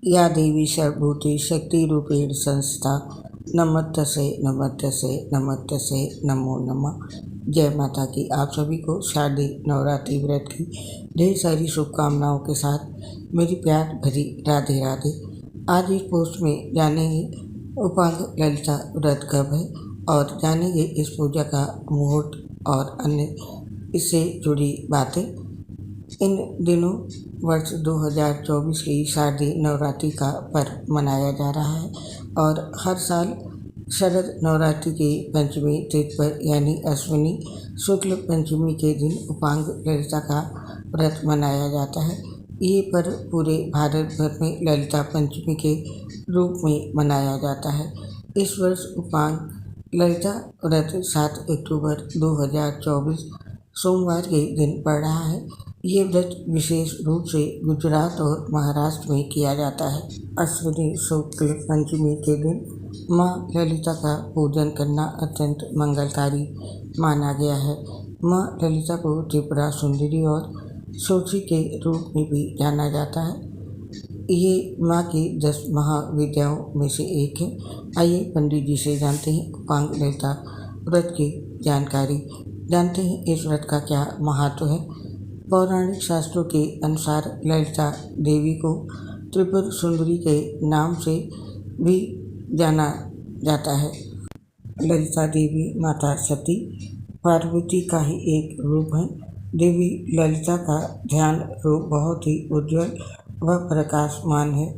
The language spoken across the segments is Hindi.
या देवी सर्वभूते शक्तिरूपेण संस्था नमस्तस्यै नमस्तस्यै नमस्तस्यै नमो नमः। जय माता की। आप सभी को शारदीय नवरात्रि व्रत की ढेर सारी शुभकामनाओं के साथ मेरी प्यार भरी राधे राधे। आज इस पोस्ट में जानेंगे उपांग ललिता व्रत कब है और जानेंगे इस पूजा का मुहूर्त और अन्य इससे जुड़ी बातें। इन दिनों वर्ष 2024 की शारदीय नवरात्रि का पर्व मनाया जा रहा है और हर साल शरद नवरात्रि की पंचमी तिथि पर यानी अश्विनी शुक्ल पंचमी के दिन उपांग ललिता का व्रत मनाया जाता है। ये पर्व पूरे भारत भर में ललिता पंचमी के रूप में मनाया जाता है। इस वर्ष उपांग ललिता व्रत 7 अक्टूबर 2024 सोमवार के दिन पड़ रहा है। ये व्रत विशेष रूप से गुजरात और महाराष्ट्र में किया जाता है। अश्विनी शुक्ल पंचमी के दिन माँ ललिता का पूजन करना अत्यंत मंगलकारी माना गया है। माँ ललिता को त्रिपुरा सुंदरी और सोची के रूप में भी जाना जाता है। ये माँ की 10 महाविद्याओं में से एक है। आइए पंडित जी से जानते हैं उपांग ललिता व्रत की जानकारी। जानते हैं इस व्रत का क्या महत्व है। पौराणिक शास्त्रों के अनुसार ललिता देवी को त्रिपुर सुंदरी के नाम से भी जाना जाता है। ललिता देवी माता सती पार्वती का ही एक रूप है। देवी ललिता का ध्यान रूप बहुत ही उज्ज्वल व प्रकाशमान है।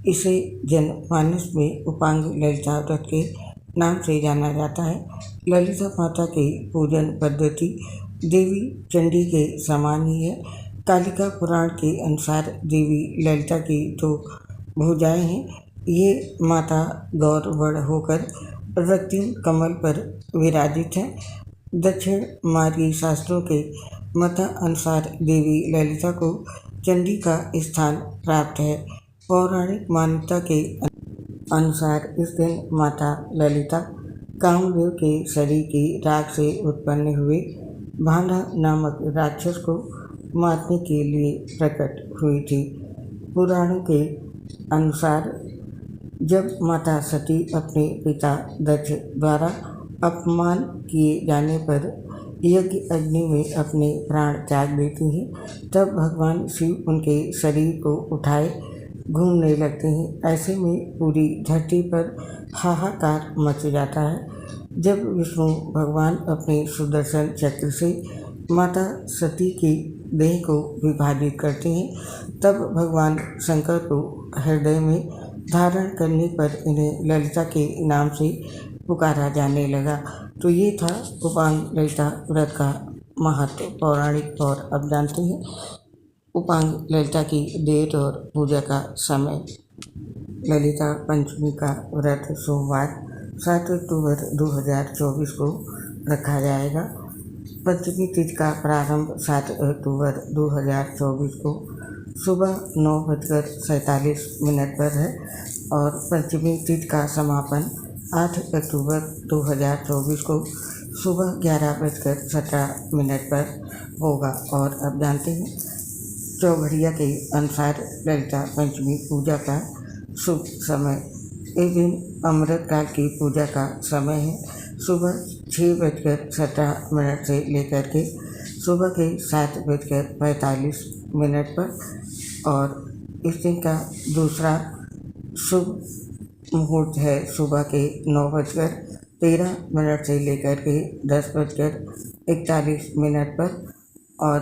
इसे जनमानस में उपांग ललिता व्रत के नाम से जाना जाता है। ललिता माता की पूजन पद्धति देवी चंडी के समान ही है। कालिका पुराण के अनुसार देवी ललिता की 2 भुजाएं हैं। ये माता गौरवर्ण होकर रक्तिम कमल पर विराजित है। दक्षिण मार्गीय शास्त्रों के मतानुसार देवी ललिता को चंडी का स्थान प्राप्त है। पौराणिक मान्यता के अनुसार इस दिन माता ललिता कामदेव के शरीर की राख से उत्पन्न हुए भांडा नामक राक्षस को मारने के लिए प्रकट हुई थी। पुराणों के अनुसार जब माता सती अपने पिता दक्ष द्वारा अपमान किए जाने पर यज्ञ अग्नि में अपने प्राण त्याग देती हैं, तब भगवान शिव उनके शरीर को उठाए घूमने लगते हैं। ऐसे में पूरी धरती पर हाहाकार मच जाता है। जब विष्णु भगवान अपने सुदर्शन चक्र से माता सती की देह को विभाजित करते हैं, तब भगवान शंकर को हृदय में धारण करने पर इन्हें ललिता के नाम से पुकारा जाने लगा। तो ये था उपांग ललिता व्रत का महत्व पौराणिक। और अब जानते हैं उपांग ललिता की डेट और पूजा का समय। ललिता पंचमी का व्रत सोमवार 7 अक्टूबर 2024 को रखा जाएगा। पंचमी तिथि का प्रारंभ 7 अक्टूबर 2024 को सुबह 9:47 पर है और पंचमी तिथि का समापन 8 अक्टूबर 2024 को सुबह 11:17 पर होगा। और अब जानते हैं चौघड़िया के अनुसार ललिता पंचमी पूजा का शुभ समय। इस दिन अमृत काल की पूजा का समय है। सुबह 6:17 से लेकर के सुबह के 7:45 पर। और इस दिन का दूसरा शुभ मुहूर्त है सुबह के 9:13 से लेकर के 10:41 पर। और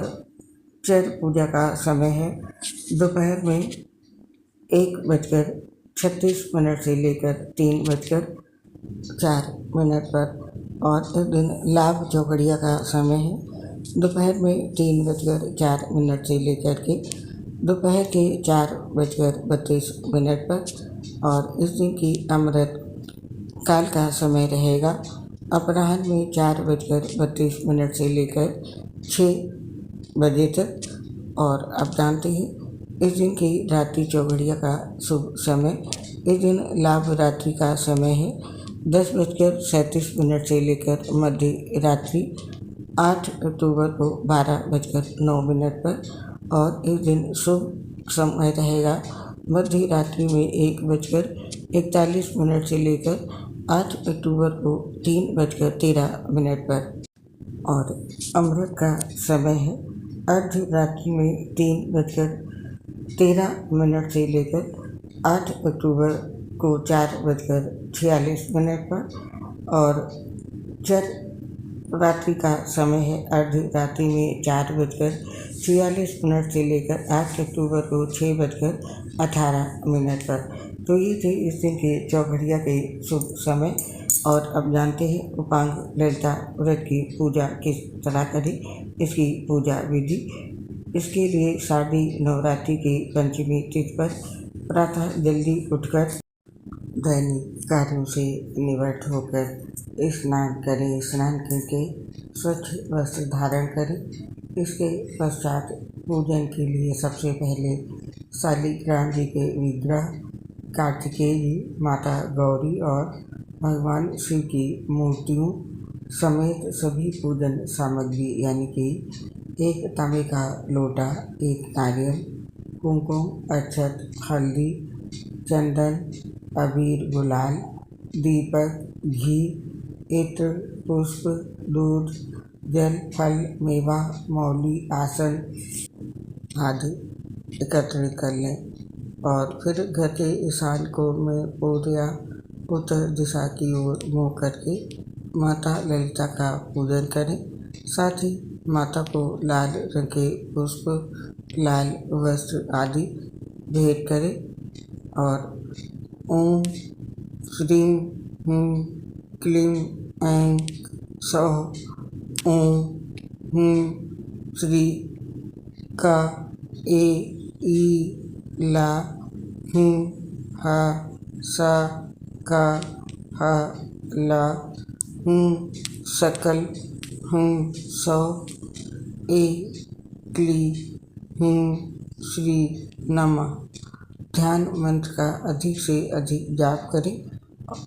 चर पूजा का समय है दोपहर में 1:36 से लेकर 3:04 पर। और इस दिन लाभ चौघड़िया का समय है दोपहर में 3:04 से लेकर के दोपहर के 4:32 पर। और इस दिन की अमृत काल का समय रहेगा अपराह्न में 4:32 से लेकर 6 बजे तक। और अब जानते हैं इस दिन की रात्रि चौघड़िया का शुभ समय। इस दिन लाभ रात्रि का समय है 10:37 से लेकर मध्य रात्रि 8 अक्टूबर को 12:09 पर। और इस दिन शुभ समय रहेगा मध्य रात्रि में 1:41 से लेकर 8 अक्टूबर को 3:13 पर और अमृत का समय है अर्ध रात्रि में 3:13 से लेकर 8 अक्टूबर को 4:46 पर और चर रात्रि का समय है अर्ध रात्रि में 4:46 से लेकर 8 अक्टूबर को 6:18 पर। तो ये थे इस दिन के चौघड़िया के शुभ समय। और अब जानते हैं उपांग ललिता व्रत की पूजा किस तरह करें, इसकी पूजा विधि। इसके लिए शारदीय नवरात्रि की पंचमी तिथि पर प्रातः जल्दी उठकर दैनिक कार्यों से निवृत्त होकर स्नान करें। स्नान करके स्वच्छ वस्त्र धारण करें। इसके पश्चात पूजन के लिए सबसे पहले शालिग्राम जी के विग्रह, कार्तिकेय जी, माता गौरी और भगवान शिव की मूर्तियों समेत सभी पूजन सामग्री यानी कि एक तांबे का लोटा, एक नारियल, कुमकुम, अक्षत, हल्दी, चंदन, अबीर, गुलाल, दीपक, घी, इत्र, पुष्प, दूध, जल, फल, मेवा, मौली, आसन आदि एकत्रित कर लें और फिर घर के ईशान कोण में पूर्व या उत्तर दिशा की ओर मुँह करके माता ललिता का पूजन करें। साथ ही माता को लाल रंग के पुष्प, लाल वस्त्र आदि भेंट करें और ओम श्रीं ह्रीं क्लीं ऐं सौः ओम ह्रीं श्री का ए ई ला ह्रीं हा सा का हा ला ह्रीं सकल ह्रीं सौ ए क्ली ह्रीं श्री नमः। ध्यान मंत्र का अधिक से अधिक जाप करें।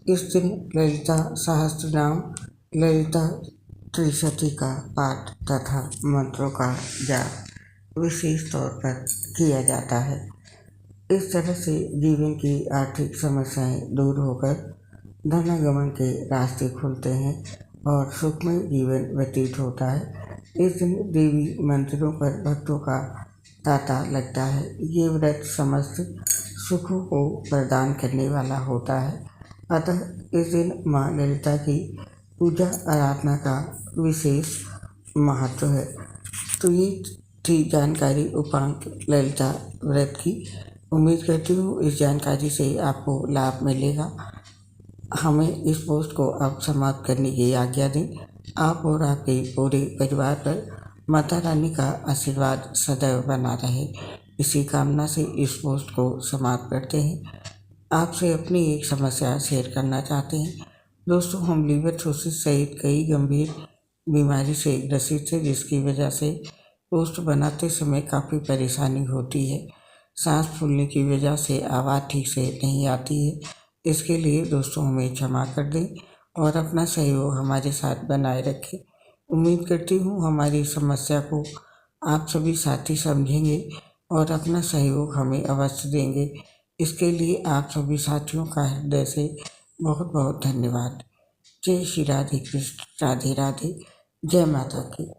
इस दिन ललिता सहस्त्रनाम, ललिता त्रिशती का पाठ तथा मंत्रों का जाप विशेष तौर पर किया जाता है। इस तरह से जीवन की आर्थिक समस्याएं दूर होकर धनागमन के रास्ते खुलते हैं और सुखमय जीवन व्यतीत होता है। इस दिन देवी मंदिरों पर भक्तों का तांता लगता है। ये व्रत समस्त सुखों को प्रदान करने वाला होता है। अतः इस दिन माँ ललिता की पूजा आराधना का विशेष महत्व है। तो ये थी जानकारी उपांग ललिता व्रत की। उम्मीद करती हूँ इस जानकारी से आपको लाभ मिलेगा। हमें इस पोस्ट को अब समाप्त करने की आज्ञा दें। आप और आपके पूरे परिवार पर माता रानी का आशीर्वाद सदैव बना रहे, इसी कामना से इस पोस्ट को समाप्त करते हैं। आपसे अपनी एक समस्या शेयर करना चाहते हैं। दोस्तों, हम लीवर थ्रोसिस सहित कई गंभीर बीमारी से ग्रसित है, जिसकी वजह से पोस्ट बनाते समय काफ़ी परेशानी होती है। सांस फूलने की वजह से आवाज़ ठीक से नहीं आती है। इसके लिए दोस्तों हमें क्षमा कर दें और अपना सहयोग हमारे साथ बनाए रखें। उम्मीद करती हूँ हमारी समस्या को आप सभी साथी समझेंगे और अपना सहयोग हमें अवश्य देंगे। इसके लिए आप सभी साथियों का हृदय से बहुत बहुत धन्यवाद। जय श्री राधे कृष्ण, राधे राधे, जय माता की।